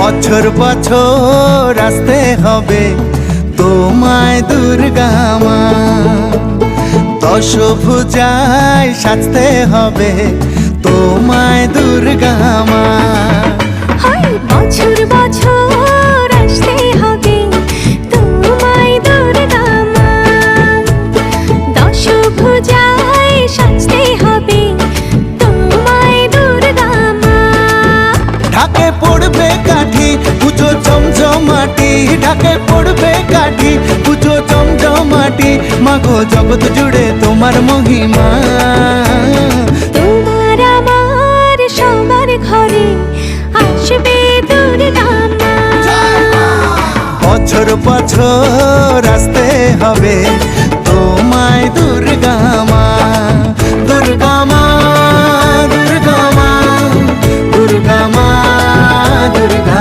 বছর বছর আসতে হবে তোমায় দুর্গা মা, দশভুজায় সাজতে হবে তোমায় দুর্গা মা। বছর বছর আসতে হবে তোমায় দুর্গা মা, দশভুজায় সাজতে হবে তোমায় দুর্গা মা। ঢাকে পড়বে কাঠি পুজো জমজমাটি, ঢাকে পড়বে কাঠি পুজো জমজমাটি, মাগো জগৎ জুড়ে তোমার মহিমা। তোমার আমার সবার ঘরে আসবে দুর্গা মা। বছর বছর আসতে হবে তোমায় দুর্গা